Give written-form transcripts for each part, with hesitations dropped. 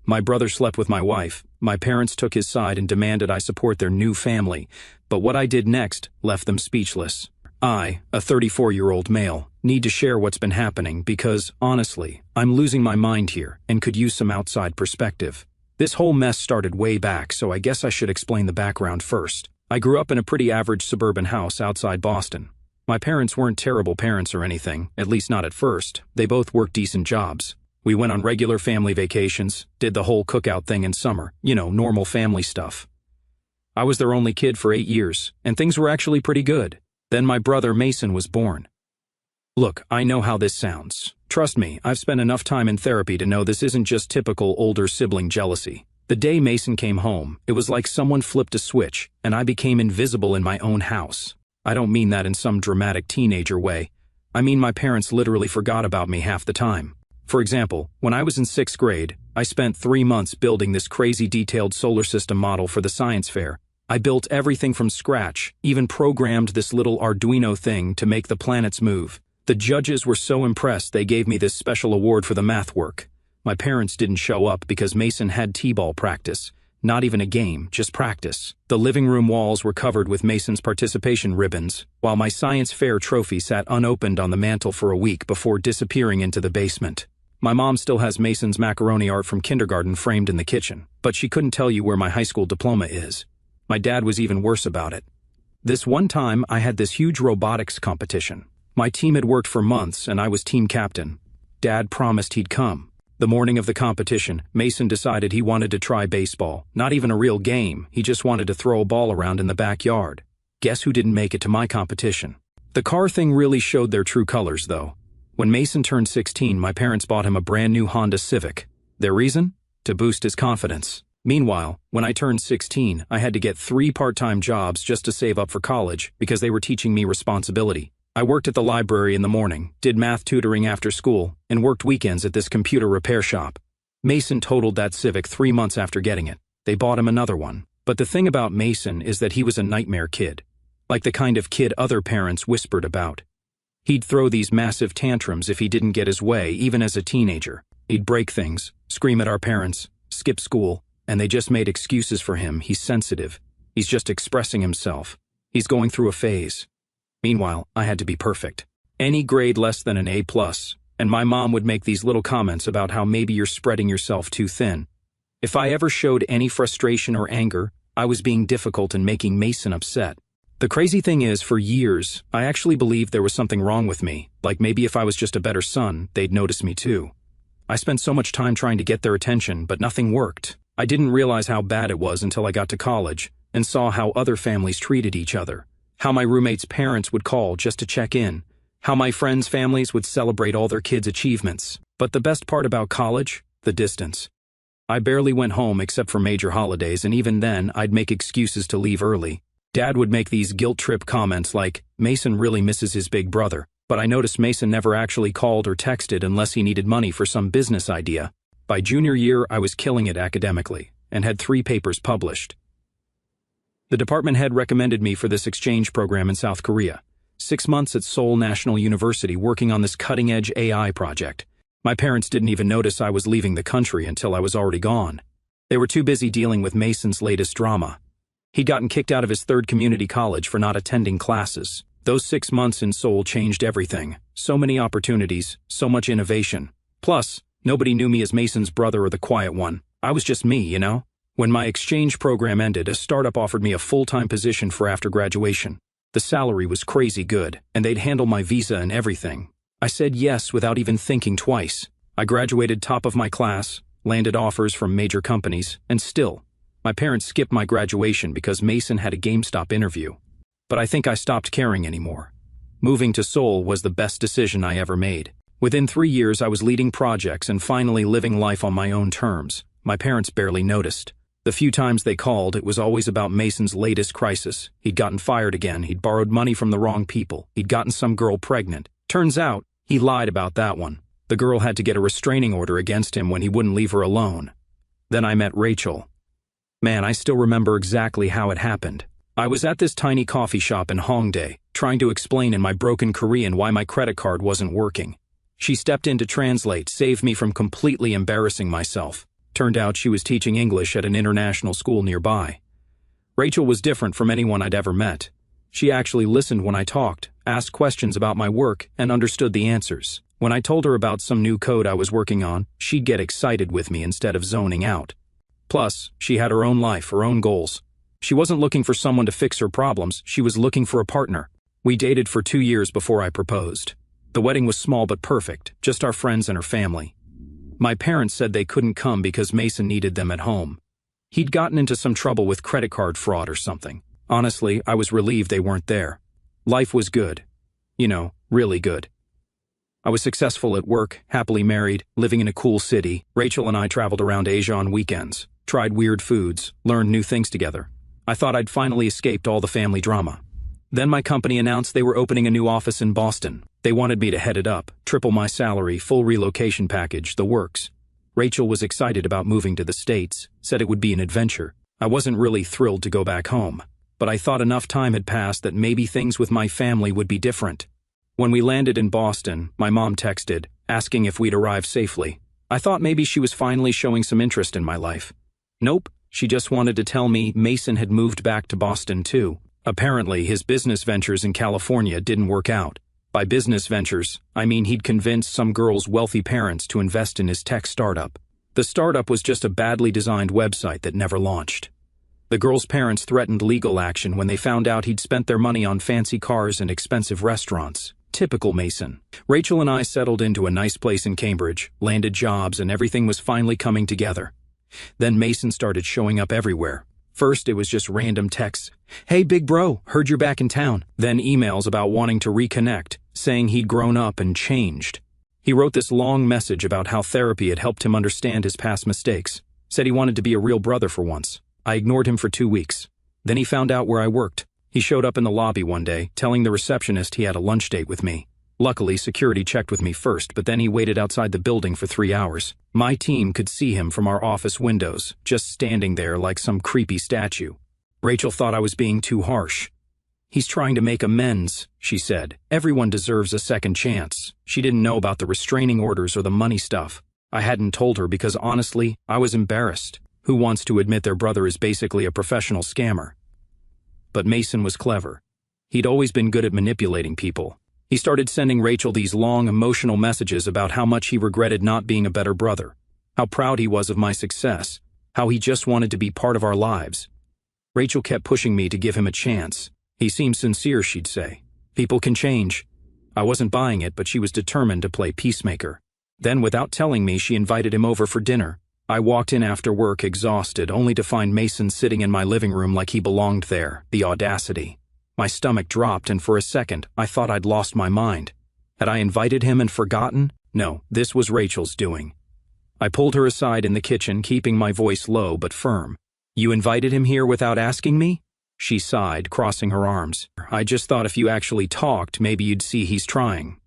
My brother slept with my wife. My parents took his side and demanded I support their new family. But what I did next left them speechless. I, a 34-year-old male, need to share what's been happening because, honestly, I'm losing my mind here and could use some outside perspective. This whole mess started way back, so I guess I should explain the background first. I grew up in a pretty average suburban house outside Boston. My parents weren't terrible parents or anything, at least not at first. They both worked decent jobs. We went on regular family vacations, did the whole cookout thing in summer, normal family stuff. I was their only kid for 8 years, and things were actually pretty good. Then my brother Mason was born. Look, I know how this sounds. Trust me, I've spent enough time in therapy to know this isn't just typical older sibling jealousy. The day Mason came home, it was like someone flipped a switch, and I became invisible in my own house. I don't mean that in some dramatic teenager way. I mean my parents literally forgot about me half the time. For example, when I was in 6th grade, I spent 3 months building this crazy detailed solar system model for the science fair. I built everything from scratch, even programmed this little Arduino thing to make the planets move. The judges were so impressed they gave me this special award for the math work. My parents didn't show up because Mason had t-ball practice. Not even a game, just practice. The living room walls were covered with Mason's participation ribbons, while my science fair trophy sat unopened on the mantel for a week before disappearing into the basement. My mom still has Mason's macaroni art from kindergarten framed in the kitchen, but she couldn't tell you where my high school diploma is. My dad was even worse about it. This one time, I had this huge robotics competition. My team had worked for months, and I was team captain. Dad promised he'd come. The morning of the competition, Mason decided he wanted to try baseball. Not even a real game, he just wanted to throw a ball around in the backyard. Guess who didn't make it to my competition? The car thing really showed their true colors, though. When Mason turned 16, my parents bought him a brand new Honda Civic. Their reason? To boost his confidence. Meanwhile, when I turned 16, I had to get 3 part-time jobs just to save up for college because they were teaching me responsibility. I worked at the library in the morning, did math tutoring after school, and worked weekends at this computer repair shop. Mason totaled that Civic 3 months after getting it. They bought him another one. But the thing about Mason is that he was a nightmare kid. Like the kind of kid other parents whispered about. He'd throw these massive tantrums if he didn't get his way, even as a teenager. He'd break things, scream at our parents, skip school, and they just made excuses for him. He's sensitive. He's just expressing himself. He's going through a phase. Meanwhile, I had to be perfect. Any grade less than an A+, and my mom would make these little comments about how maybe you're spreading yourself too thin. If I ever showed any frustration or anger, I was being difficult and making Mason upset. The crazy thing is, for years, I actually believed there was something wrong with me, like maybe if I was just a better son, they'd notice me too. I spent so much time trying to get their attention, but nothing worked. I didn't realize how bad it was until I got to college and saw how other families treated each other. How my roommates' parents would call just to check in. How my friends' families would celebrate all their kids' achievements. But the best part about college? The distance. I barely went home except for major holidays, and even then, I'd make excuses to leave early. Dad would make these guilt trip comments like, Mason really misses his big brother, but I noticed Mason never actually called or texted unless he needed money for some business idea. By junior year, I was killing it academically, and had 3 papers published. The department head recommended me for this exchange program in South Korea. 6 months at Seoul National University working on this cutting-edge AI project. My parents didn't even notice I was leaving the country until I was already gone. They were too busy dealing with Mason's latest drama. He'd gotten kicked out of his 3rd community college for not attending classes. Those 6 months in Seoul changed everything. So many opportunities, so much innovation. Plus, nobody knew me as Mason's brother or the quiet one. I was just me, When my exchange program ended, a startup offered me a full-time position for after graduation. The salary was crazy good, and they'd handle my visa and everything. I said yes without even thinking twice. I graduated top of my class, landed offers from major companies, and still, my parents skipped my graduation because Mason had a GameStop interview. But I think I stopped caring anymore. Moving to Seoul was the best decision I ever made. Within 3 years, I was leading projects and finally living life on my own terms. My parents barely noticed. The few times they called, it was always about Mason's latest crisis. He'd gotten fired again, he'd borrowed money from the wrong people, he'd gotten some girl pregnant. Turns out, he lied about that one. The girl had to get a restraining order against him when he wouldn't leave her alone. Then I met Rachel. Man, I still remember exactly how it happened. I was at this tiny coffee shop in Hongdae, trying to explain in my broken Korean why my credit card wasn't working. She stepped in to translate, saved me from completely embarrassing myself. Turned out she was teaching English at an international school nearby. Rachel was different from anyone I'd ever met. She actually listened when I talked, asked questions about my work, and understood the answers. When I told her about some new code I was working on, she'd get excited with me instead of zoning out. Plus, she had her own life, her own goals. She wasn't looking for someone to fix her problems, she was looking for a partner. We dated for 2 years before I proposed. The wedding was small but perfect, just our friends and her family. My parents said they couldn't come because Mason needed them at home. He'd gotten into some trouble with credit card fraud or something. Honestly, I was relieved they weren't there. Life was good. Really good. I was successful at work, happily married, living in a cool city. Rachel and I traveled around Asia on weekends, tried weird foods, learned new things together. I thought I'd finally escaped all the family drama. Then my company announced they were opening a new office in Boston. They wanted me to head it up, triple my salary, full relocation package, the works. Rachel was excited about moving to the States, said it would be an adventure. I wasn't really thrilled to go back home, but I thought enough time had passed that maybe things with my family would be different. When we landed in Boston, my mom texted, asking if we'd arrived safely. I thought maybe she was finally showing some interest in my life. Nope, she just wanted to tell me Mason had moved back to Boston too. Apparently, his business ventures in California didn't work out. By business ventures, I mean he'd convinced some girl's wealthy parents to invest in his tech startup. The startup was just a badly designed website that never launched. The girl's parents threatened legal action when they found out he'd spent their money on fancy cars and expensive restaurants. Typical Mason. Rachel and I settled into a nice place in Cambridge, landed jobs, and everything was finally coming together. Then Mason started showing up everywhere. First, it was just random texts. "Hey, big bro, heard you're back in town." Then emails about wanting to reconnect, saying he'd grown up and changed. He wrote this long message about how therapy had helped him understand his past mistakes. Said he wanted to be a real brother for once. I ignored him for 2 weeks. Then he found out where I worked. He showed up in the lobby one day, telling the receptionist he had a lunch date with me. Luckily, security checked with me first, but then he waited outside the building for 3 hours. My team could see him from our office windows, just standing there like some creepy statue. Rachel thought I was being too harsh. "He's trying to make amends," she said. "Everyone deserves a second chance." She didn't know about the restraining orders or the money stuff. I hadn't told her because honestly, I was embarrassed. Who wants to admit their brother is basically a professional scammer? But Mason was clever. He'd always been good at manipulating people. He started sending Rachel these long, emotional messages about how much he regretted not being a better brother, how proud he was of my success, how he just wanted to be part of our lives. Rachel kept pushing me to give him a chance. "He seems sincere," she'd say. "People can change." I wasn't buying it, but she was determined to play peacemaker. Then, without telling me, she invited him over for dinner. I walked in after work exhausted, only to find Mason sitting in my living room like he belonged there. The audacity. My stomach dropped, and for a second, I thought I'd lost my mind. Had I invited him and forgotten? No, this was Rachel's doing. I pulled her aside in the kitchen, keeping my voice low but firm. "You invited him here without asking me?" She sighed, crossing her arms. "I just thought if you actually talked, maybe you'd see he's trying."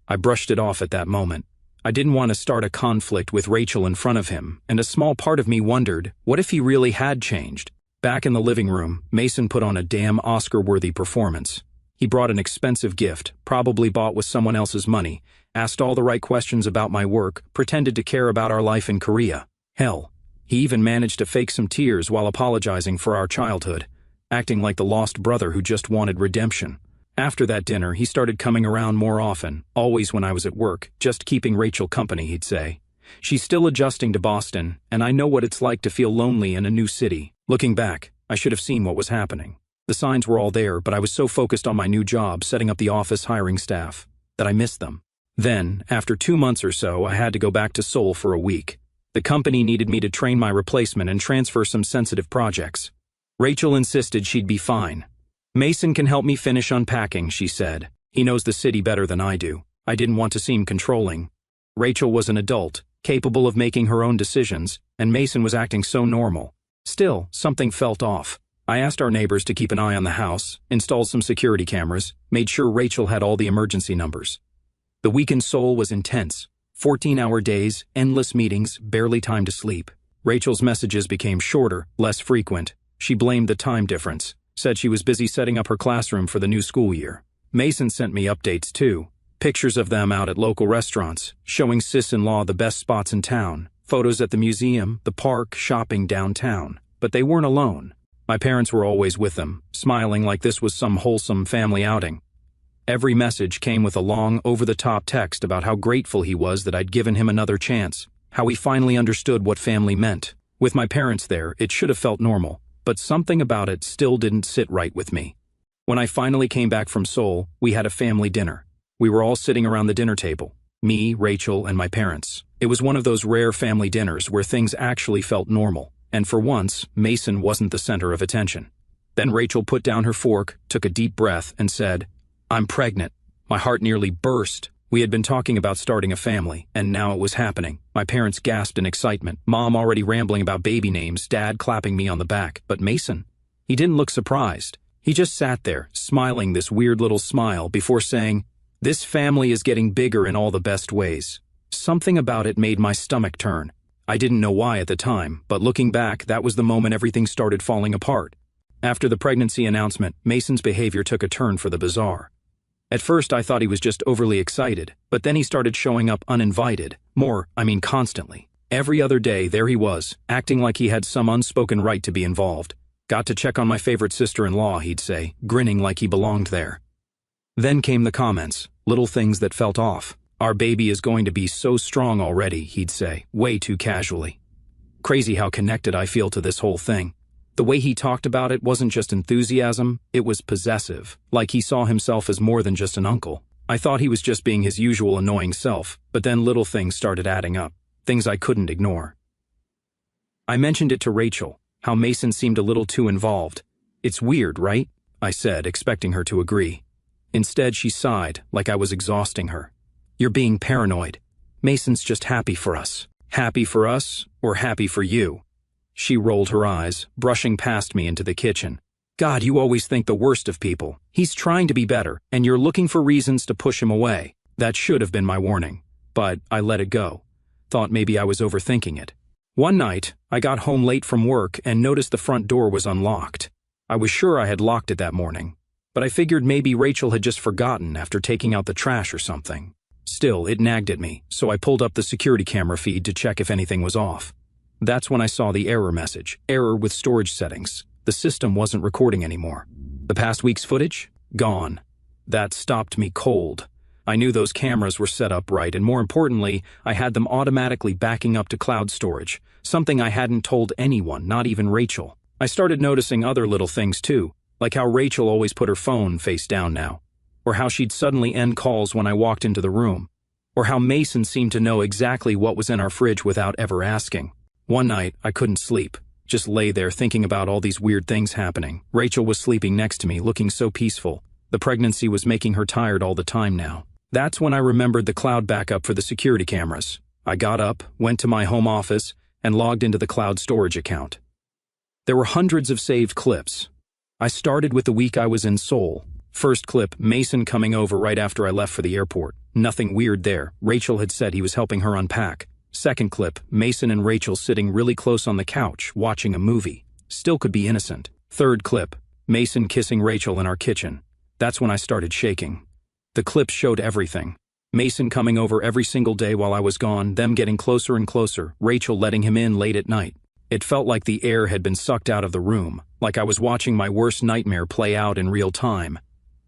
I brushed it off at that moment. I didn't want to start a conflict with Rachel in front of him, and a small part of me wondered, what if he really had changed? Back in the living room, Mason put on a damn Oscar-worthy performance. He brought an expensive gift, probably bought with someone else's money, asked all the right questions about my work, pretended to care about our life in Korea. Hell, he even managed to fake some tears while apologizing for our childhood, acting like the lost brother who just wanted redemption. After that dinner, he started coming around more often, always when I was at work, just keeping Rachel company, he'd say. "She's still adjusting to Boston, and I know what it's like to feel lonely in a new city." Looking back, I should have seen what was happening. The signs were all there, but I was so focused on my new job, setting up the office, hiring staff, that I missed them. Then, after 2 months or so, I had to go back to Seoul for a week. The company needed me to train my replacement and transfer some sensitive projects. Rachel insisted she'd be fine. "Mason can help me finish unpacking," she said. "He knows the city better than I do." I didn't want to seem controlling. Rachel was an adult, capable of making her own decisions, and Mason was acting so normal. Still, something felt off. I asked our neighbors to keep an eye on the house, installed some security cameras, made sure Rachel had all the emergency numbers. The week in Seoul was intense. 14-hour days, endless meetings, barely time to sleep. Rachel's messages became shorter, less frequent. She blamed the time difference, said she was busy setting up her classroom for the new school year. Mason sent me updates too. Pictures of them out at local restaurants, showing sis-in-law the best spots in town, Photos at the museum, the park, shopping downtown. But they weren't alone. My parents were always with them, smiling like this was some wholesome family outing. Every message came with a long, over-the-top text about how grateful he was that I'd given him another chance, how he finally understood what family meant. With my parents there, it should have felt normal, but something about it still didn't sit right with me. When I finally came back from Seoul, we had a family dinner. We were all sitting around the dinner table. Me, Rachel, and my parents. It was one of those rare family dinners where things actually felt normal, and for once, Mason wasn't the center of attention. Then Rachel put down her fork, took a deep breath, and said, "I'm pregnant." My heart nearly burst. We had been talking about starting a family, and now it was happening. My parents gasped in excitement, Mom already rambling about baby names, Dad clapping me on the back. But Mason? He didn't look surprised. He just sat there, smiling this weird little smile before saying, "This family is getting bigger in all the best ways." Something about it made my stomach turn. I didn't know why at the time, but looking back, that was the moment everything started falling apart. After the pregnancy announcement, Mason's behavior took a turn for the bizarre. At first, I thought he was just overly excited, but then he started showing up uninvited. Constantly. Every other day, there he was, acting like he had some unspoken right to be involved. "Got to check on my favorite sister-in-law," he'd say, grinning like he belonged there. Then came the comments, little things that felt off. "Our baby is going to be so strong already," he'd say, way too casually. Crazy how connected I feel to this whole thing. The way he talked about it wasn't just enthusiasm, it was possessive, like he saw himself as more than just an uncle. I thought he was just being his usual annoying self, but then little things started adding up, things I couldn't ignore. I mentioned it to Rachel, how Mason seemed a little too involved. "It's weird, right?" I said, expecting her to agree. Instead, she sighed, like I was exhausting her. "You're being paranoid. Mason's just happy for us." "Happy for us, or happy for you?" She rolled her eyes, brushing past me into the kitchen. "God, you always think the worst of people. He's trying to be better, and you're looking for reasons to push him away." That should have been my warning, but I let it go. Thought maybe I was overthinking it. One night, I got home late from work and noticed the front door was unlocked. I was sure I had locked it that morning, but I figured maybe Rachel had just forgotten after taking out the trash or something. Still, it nagged at me, so I pulled up the security camera feed to check if anything was off. That's when I saw the error message, error with storage settings. The system wasn't recording anymore. The past week's footage? Gone. That stopped me cold. I knew those cameras were set up right, and more importantly, I had them automatically backing up to cloud storage, something I hadn't told anyone, not even Rachel. I started noticing other little things too, like how Rachel always put her phone face down now, or how she'd suddenly end calls when I walked into the room, or how Mason seemed to know exactly what was in our fridge without ever asking. One night, I couldn't sleep, just lay there thinking about all these weird things happening. Rachel was sleeping next to me, looking so peaceful. The pregnancy was making her tired all the time now. That's when I remembered the cloud backup for the security cameras. I got up, went to my home office, and logged into the cloud storage account. There were hundreds of saved clips. I started with the week I was in Seoul. First clip, Mason coming over right after I left for the airport. Nothing weird there. Rachel had said he was helping her unpack. Second clip, Mason and Rachel sitting really close on the couch, watching a movie. Still could be innocent. Third clip, Mason kissing Rachel in our kitchen. That's when I started shaking. The clips showed everything. Mason coming over every single day while I was gone, them getting closer and closer, Rachel letting him in late at night. It felt like the air had been sucked out of the room, like I was watching my worst nightmare play out in real time.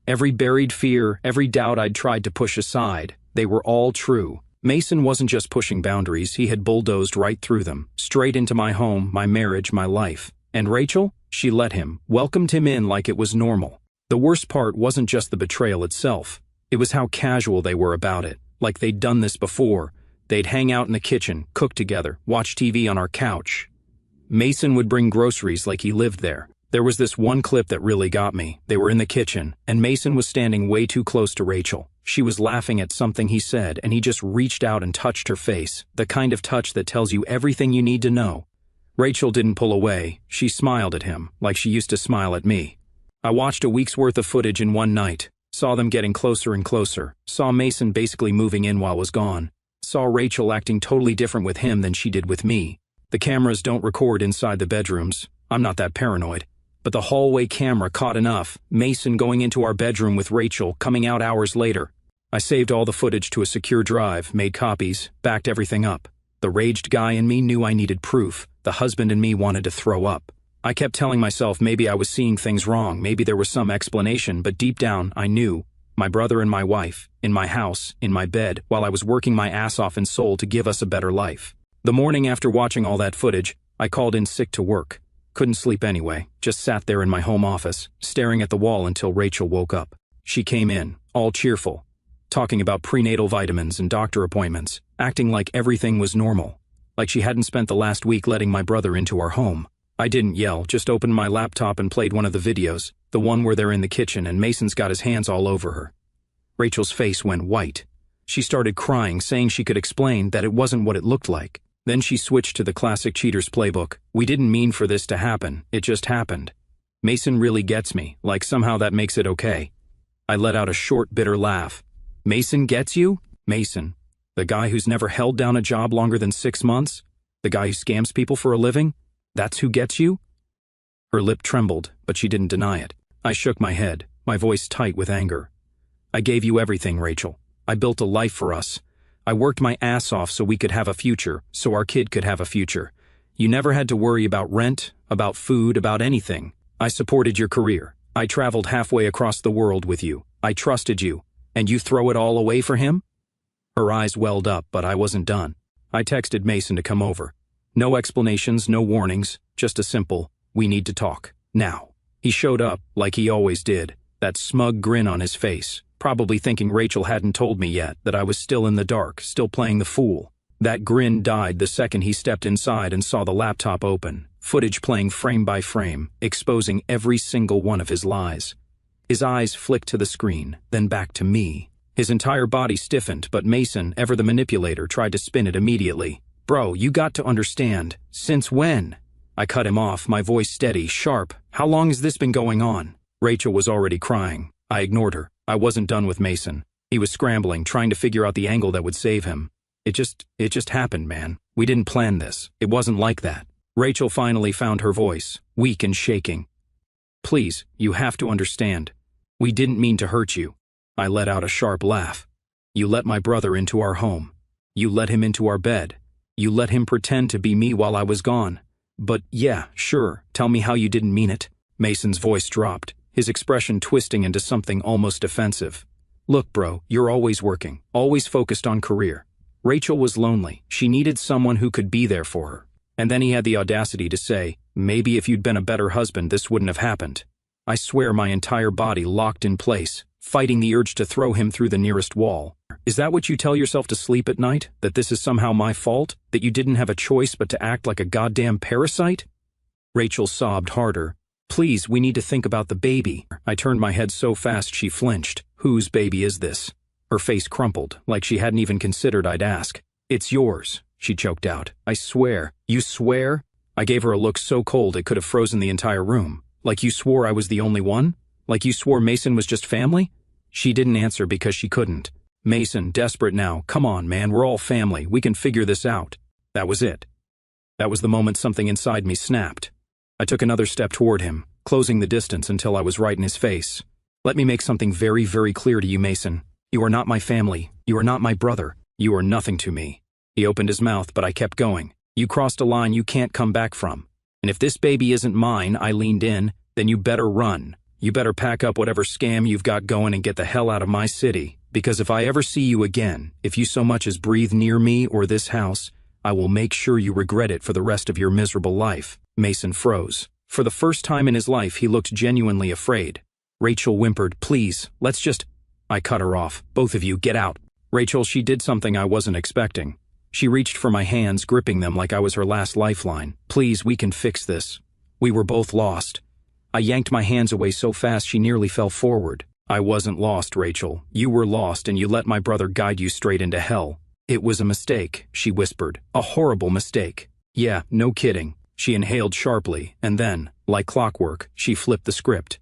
Every buried fear, every doubt I'd tried to push aside, they were all true. Mason wasn't just pushing boundaries, he had bulldozed right through them, straight into my home, my marriage, my life. And Rachel? She let him, welcomed him in like it was normal. The worst part wasn't just the betrayal itself. It was how casual they were about it, like they'd done this before. They'd hang out in the kitchen, cook together, watch TV on our couch. Mason would bring groceries like he lived there. There was this one clip that really got me. They were in the kitchen, and Mason was standing way too close to Rachel. She was laughing at something he said, and he just reached out and touched her face, the kind of touch that tells you everything you need to know. Rachel didn't pull away. She smiled at him, like she used to smile at me. I watched a week's worth of footage in one night, saw them getting closer and closer, saw Mason basically moving in while I was gone, saw Rachel acting totally different with him than she did with me. The cameras don't record inside the bedrooms. I'm not that paranoid. But the hallway camera caught enough, Mason going into our bedroom with Rachel, coming out hours later. I saved all the footage to a secure drive, made copies, backed everything up. The raged guy in me knew I needed proof. The husband in me wanted to throw up. I kept telling myself maybe I was seeing things wrong, maybe there was some explanation, but deep down, I knew. My brother and my wife, in my house, in my bed, while I was working my ass off in Seoul to give us a better life. The morning after watching all that footage, I called in sick to work. Couldn't sleep anyway, just sat there in my home office, staring at the wall until Rachel woke up. She came in, all cheerful, talking about prenatal vitamins and doctor appointments, acting like everything was normal, like she hadn't spent the last week letting my brother into our home. I didn't yell, just opened my laptop and played one of the videos, the one where they're in the kitchen and Mason's got his hands all over her. Rachel's face went white. She started crying, saying she could explain that it wasn't what it looked like. Then she switched to the classic cheater's playbook. We didn't mean for this to happen, it just happened. Mason really gets me, like somehow that makes it okay. I let out a short, bitter laugh. Mason gets you? Mason, the guy who's never held down a job longer than 6 months? The guy who scams people for a living? That's who gets you? Her lip trembled, but she didn't deny it. I shook my head, my voice tight with anger. I gave you everything, Rachel. I built a life for us. I worked my ass off so we could have a future, so our kid could have a future. You never had to worry about rent, about food, about anything. I supported your career. I traveled halfway across the world with you. I trusted you. And you throw it all away for him? Her eyes welled up, but I wasn't done. I texted Mason to come over. No explanations, no warnings, just a simple, we need to talk, now. He showed up, like he always did, that smug grin on his face, probably thinking Rachel hadn't told me yet, that I was still in the dark, still playing the fool. That grin died the second he stepped inside and saw the laptop open, footage playing frame by frame, exposing every single one of his lies. His eyes flicked to the screen, then back to me. His entire body stiffened, but Mason, ever the manipulator, tried to spin it immediately. Bro, you got to understand. Since when? I cut him off, my voice steady, sharp. How long has this been going on? Rachel was already crying. I ignored her. I wasn't done with Mason. He was scrambling, trying to figure out the angle that would save him. It just happened, man. We didn't plan this. It wasn't like that. Rachel finally found her voice, weak and shaking. Please, you have to understand. We didn't mean to hurt you. I let out a sharp laugh. You let my brother into our home. You let him into our bed. You let him pretend to be me while I was gone. But yeah, sure, tell me how you didn't mean it. Mason's voice dropped, his expression twisting into something almost defensive. Look, bro, you're always working, always focused on career. Rachel was lonely. She needed someone who could be there for her. And then he had the audacity to say, maybe if you'd been a better husband, this wouldn't have happened. I swear my entire body locked in place, fighting the urge to throw him through the nearest wall. Is that what you tell yourself to sleep at night? That this is somehow my fault? That you didn't have a choice but to act like a goddamn parasite? Rachel sobbed harder. Please, we need to think about the baby. I turned my head so fast she flinched. Whose baby is this? Her face crumpled, like she hadn't even considered I'd ask. It's yours, she choked out. I swear. You swear? I gave her a look so cold it could have frozen the entire room. Like you swore I was the only one? Like you swore Mason was just family? She didn't answer because she couldn't. Mason, desperate now, come on, man, we're all family, we can figure this out. That was it. That was the moment something inside me snapped. I took another step toward him, closing the distance until I was right in his face. Let me make something very, very clear to you, Mason. You are not my family. You are not my brother. You are nothing to me. He opened his mouth, but I kept going. You crossed a line you can't come back from. And if this baby isn't mine, I leaned in, then you better run. You better pack up whatever scam you've got going and get the hell out of my city. Because if I ever see you again, if you so much as breathe near me or this house, I will make sure you regret it for the rest of your miserable life. Mason froze. For the first time in his life, he looked genuinely afraid. Rachel whimpered, please, let's just... I cut her off. Both of you, get out. Rachel, she did something I wasn't expecting. She reached for my hands, gripping them like I was her last lifeline. Please, we can fix this. We were both lost. I yanked my hands away so fast she nearly fell forward. I wasn't lost, Rachel. You were lost and you let my brother guide you straight into hell. It was a mistake, she whispered. A horrible mistake. Yeah, no kidding. She inhaled sharply, and then, like clockwork, she flipped the script.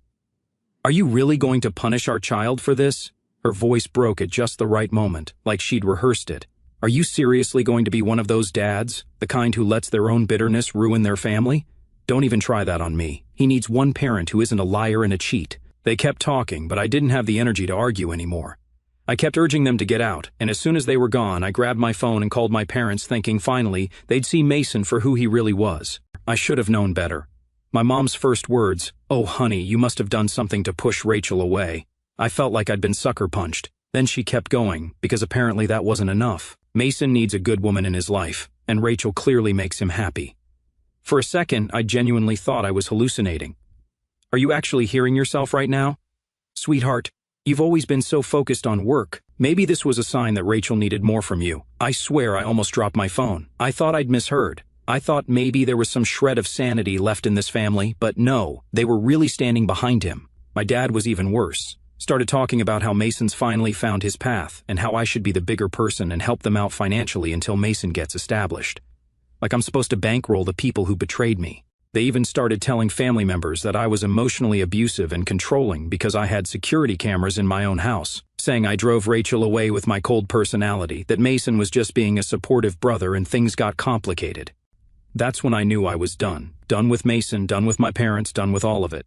Are you really going to punish our child for this? Her voice broke at just the right moment, like she'd rehearsed it. Are you seriously going to be one of those dads, the kind who lets their own bitterness ruin their family? Don't even try that on me. He needs one parent who isn't a liar and a cheat. They kept talking, but I didn't have the energy to argue anymore. I kept urging them to get out, and as soon as they were gone, I grabbed my phone and called my parents, thinking finally they'd see Mason for who he really was. I should have known better. My mom's first words, "Oh honey, you must have done something to push Rachel away." I felt like I'd been sucker punched. Then she kept going, because apparently that wasn't enough. Mason needs a good woman in his life, and Rachel clearly makes him happy. For a second, I genuinely thought I was hallucinating. Are you actually hearing yourself right now? Sweetheart, you've always been so focused on work. Maybe this was a sign that Rachel needed more from you. I swear I almost dropped my phone. I thought I'd misheard. I thought maybe there was some shred of sanity left in this family, but no, they were really standing behind him. My dad was even worse. Started talking about how Mason's finally found his path and how I should be the bigger person and help them out financially until Mason gets established. Like I'm supposed to bankroll the people who betrayed me. They even started telling family members that I was emotionally abusive and controlling because I had security cameras in my own house, saying I drove Rachel away with my cold personality, that Mason was just being a supportive brother and things got complicated. That's when I knew I was done. Done with Mason, done with my parents, done with all of it.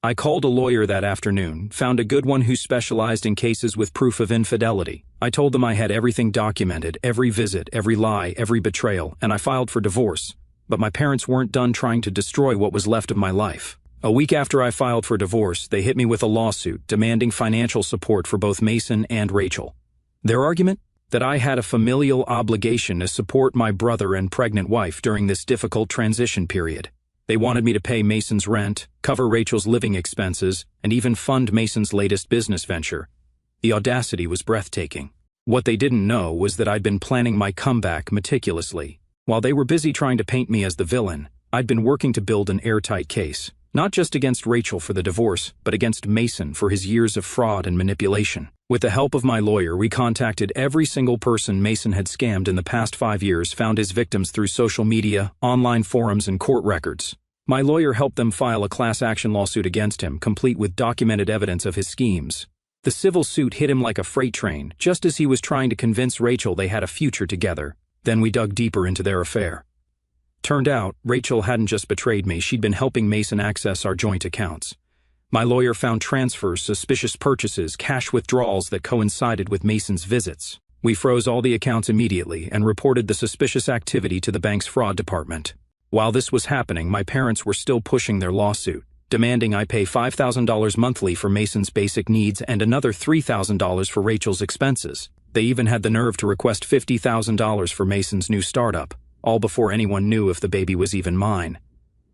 I called a lawyer that afternoon, found a good one who specialized in cases with proof of infidelity. I told them I had everything documented, every visit, every lie, every betrayal, and I filed for divorce. But my parents weren't done trying to destroy what was left of my life. A week after I filed for divorce, they hit me with a lawsuit demanding financial support for both Mason and Rachel. Their argument? That I had a familial obligation to support my brother and pregnant wife during this difficult transition period. They wanted me to pay Mason's rent, cover Rachel's living expenses, and even fund Mason's latest business venture. The audacity was breathtaking. What they didn't know was that I'd been planning my comeback meticulously. While they were busy trying to paint me as the villain, I'd been working to build an airtight case, not just against Rachel for the divorce, but against Mason for his years of fraud and manipulation. With the help of my lawyer, we contacted every single person Mason had scammed in the past 5 years, found his victims through social media, online forums, and court records. My lawyer helped them file a class action lawsuit against him, complete with documented evidence of his schemes. The civil suit hit him like a freight train, just as he was trying to convince Rachel they had a future together. Then we dug deeper into their affair. Turned out, Rachel hadn't just betrayed me, she'd been helping Mason access our joint accounts. My lawyer found transfers, suspicious purchases, cash withdrawals that coincided with Mason's visits. We froze all the accounts immediately and reported the suspicious activity to the bank's fraud department. While this was happening, my parents were still pushing their lawsuit, demanding I pay $5,000 monthly for Mason's basic needs and another $3,000 for Rachel's expenses. They even had the nerve to request $50,000 for Mason's new startup, all before anyone knew if the baby was even mine.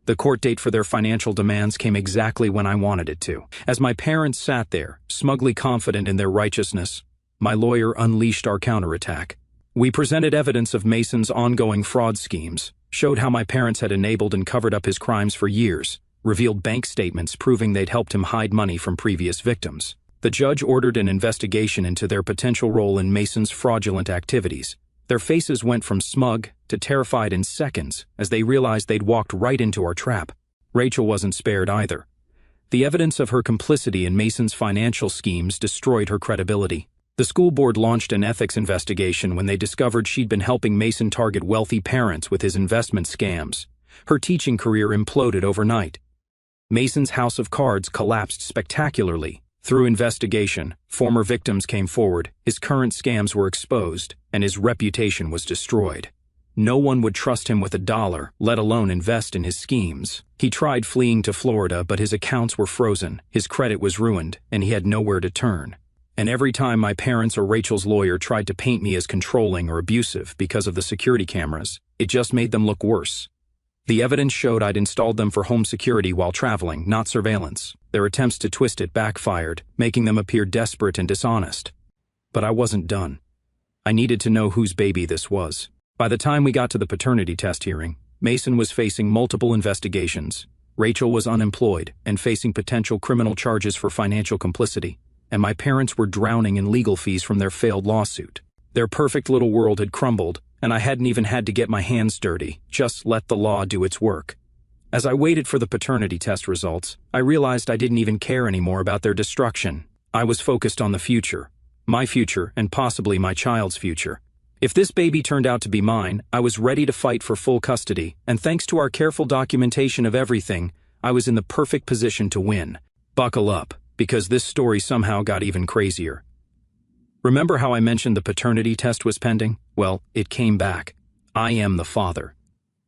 The court date for their financial demands came exactly when I wanted it to. As my parents sat there, smugly confident in their righteousness, my lawyer unleashed our counterattack. We presented evidence of Mason's ongoing fraud schemes, showed how my parents had enabled and covered up his crimes for years, revealed bank statements proving they'd helped him hide money from previous victims. The judge ordered an investigation into their potential role in Mason's fraudulent activities. Their faces went from smug to terrified in seconds as they realized they'd walked right into our trap. Rachel wasn't spared either. The evidence of her complicity in Mason's financial schemes destroyed her credibility. The school board launched an ethics investigation when they discovered she'd been helping Mason target wealthy parents with his investment scams. Her teaching career imploded overnight. Mason's house of cards collapsed spectacularly. Through investigation, former victims came forward, his current scams were exposed, and his reputation was destroyed. No one would trust him with $1, let alone invest in his schemes. He tried fleeing to Florida, but his accounts were frozen, his credit was ruined, and he had nowhere to turn. And every time my parents or Rachel's lawyer tried to paint me as controlling or abusive because of the security cameras, it just made them look worse. The evidence showed I'd installed them for home security while traveling, not surveillance. Their attempts to twist it backfired, making them appear desperate and dishonest. But I wasn't done. I needed to know whose baby this was. By the time we got to the paternity test hearing, Mason was facing multiple investigations. Rachel was unemployed and facing potential criminal charges for financial complicity, and my parents were drowning in legal fees from their failed lawsuit. Their perfect little world had crumbled, and I hadn't even had to get my hands dirty, just let the law do its work. As I waited for the paternity test results, I realized I didn't even care anymore about their destruction. I was focused on the future, my future and possibly my child's future. If this baby turned out to be mine, I was ready to fight for full custody, and thanks to our careful documentation of everything, I was in the perfect position to win. Buckle up, because this story somehow got even crazier. Remember how I mentioned the paternity test was pending? Well, it came back. I am the father.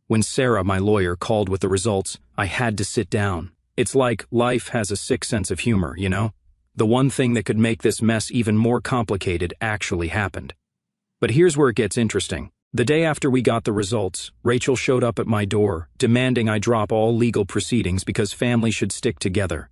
When Sarah, my lawyer, called with the results, I had to sit down. It's like life has a sick sense of humor, you know? The one thing that could make this mess even more complicated actually happened. But here's where it gets interesting. The day after we got the results, Rachel showed up at my door, demanding I drop all legal proceedings because family should stick together.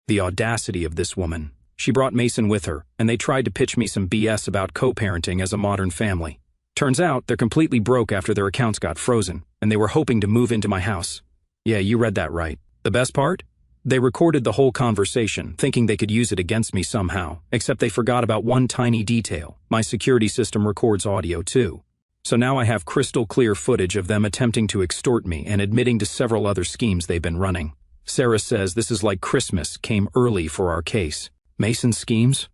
The audacity of this woman. She brought Mason with her, and they tried to pitch me some BS about co-parenting as a modern family. Turns out they're completely broke after their accounts got frozen, and they were hoping to move into my house. Yeah, you read that right. The best part? They recorded the whole conversation, thinking they could use it against me somehow, except they forgot about one tiny detail. My security system records audio too. So now I have crystal clear footage of them attempting to extort me and admitting to several other schemes they've been running. Sarah says this is like Christmas came early for our case. Mason's schemes?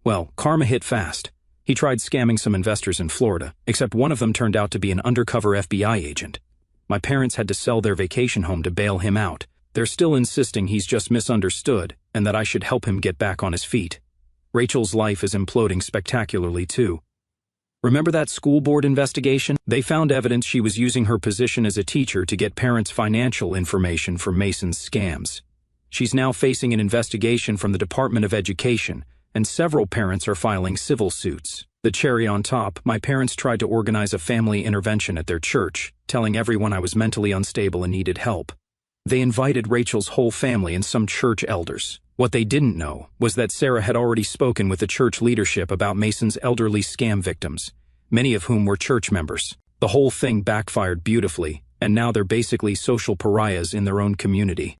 Well, karma hit fast. He tried scamming some investors in Florida, except one of them turned out to be an undercover FBI agent. My parents had to sell their vacation home to bail him out. They're still insisting he's just misunderstood and that I should help him get back on his feet. Rachel's life is imploding spectacularly too. Remember that school board investigation? They found evidence she was using her position as a teacher to get parents' financial information for Mason's scams. She's now facing an investigation from the Department of Education, and several parents are filing civil suits. The cherry on top, my parents tried to organize a family intervention at their church, telling everyone I was mentally unstable and needed help. They invited Rachel's whole family and some church elders. What they didn't know was that Sarah had already spoken with the church leadership about Mason's elderly scam victims, many of whom were church members. The whole thing backfired beautifully, and now they're basically social pariahs in their own community.